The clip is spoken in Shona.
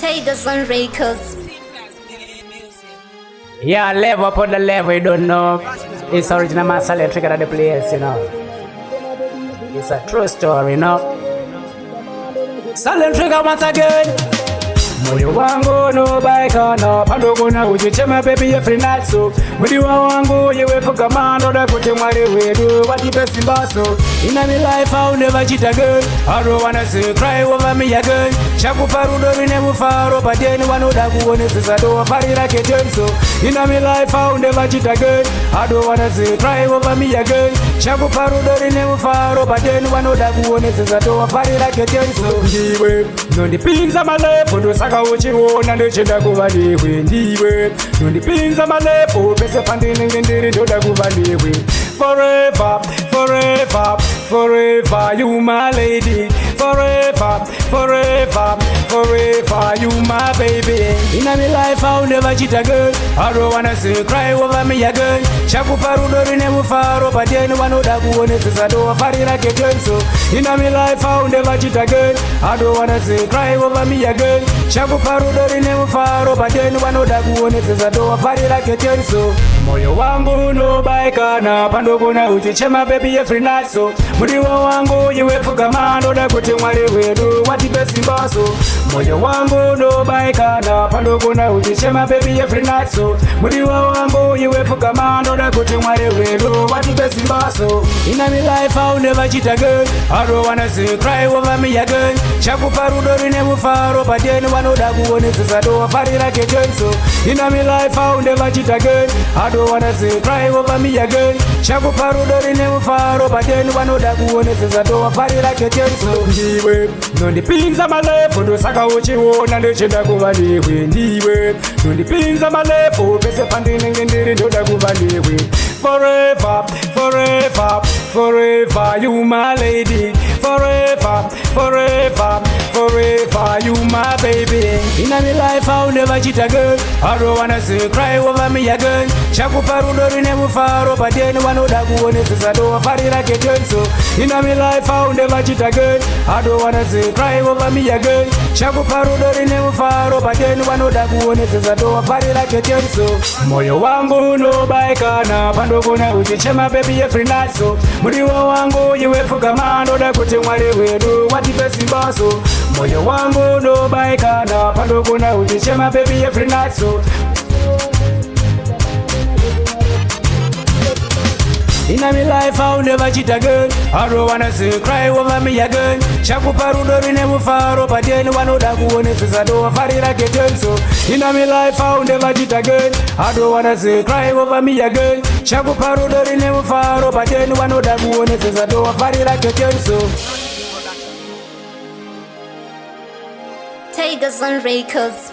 Tigers and Rakers. Yeah, level up on the level, you don't know. It's original master electric at the place, you know. It's a true story, you know. Silent trigger once again. Moyo wangu unobaikana, pando kuna uchichema baby every night so. Mwili wangu yewe fuka mando da kuti mwari wedu wadipe simbaso. In my life I'll never cheat again. I don't wanna see cry over me again. Shaku parudo never faro but then one oda kuone sisa do fari like a so. In my life I'll never cheat again. I don't wanna see cry over me again. Shaku parudo never faro but then one oda kuone sisa do fari like a so. Ndiwe no dipinza malepo do saka uchiona ndechenda kuva ndiwe ndiwe no dipinza malepo pese pandini ngendiri ndoda kuva ndiwe. Forever, forever, forever, you my lady. Forever, forever, forever, you my baby. In my life I'll never cheat again. I don't wanna see cry over me again. Shaku parudo never faro but then one oda kuone sisa do fari like a so. In my life I'll never cheat again. I don't wanna see cry over me again. Shaku parudo never faro but then one oda kuone sisa do fari like a so. Moyo wangu unobaikana, pando kuna uchichema baby every night so. Mudiwa wangu yewe fuka mando da kuti mwari wedu wadipe simbaso. Moyo wangu unobaikana, pando kuna uchichema baby every night so. Mudiwa wangu yewe fuka mando da kuti mwari wedu wadipe simbaso. In my life I'll never cheat again. I don't wanna see cry over me again. Shaku parudo never faro but then one oda kuone sisa do fari like a so. In my life I'll never cheat again. I don't wanna see cry over me again. Shaku parudo never faro but then one oda kuone sisa do fari like a so. Ndiwe no dipinza malepo do saka uchiona ndechenda kuva ndiwe ndiwe no dipinza malepo pese pandini ngendiri ndoda kuva ndiwe. Forever, forever, forever, you my lady. Forever, forever, forever, you my baby. In my life I'll never cheat again. I don't wanna see cry over me again. Shaku parudo never faro but then one oda kuone sisa do fari like a so. In my life I'll never cheat again. I don't wanna see cry over me again. Shaku parudo never faro but then one oda kuone sisa do fari like a so. Moyo wangu unobaikana, pando kuna uchichema baby every night so. Mudiwa wangu yewe fuka mando da kuti mwari wedu wadipe simbaso. Moyo wangu unobaikana, pando kuna uchichema baby every night so. In my life I'll never cheat again. I don't wanna see cry over me again. Shaku parudo never faro but then one oda kuone sisa do fari like a so. In my life I'll never cheat again. I don't wanna see cry over me again. Shaku parudo never faro but then one oda kuone sisa do fari like a so. Tigers and Rakers.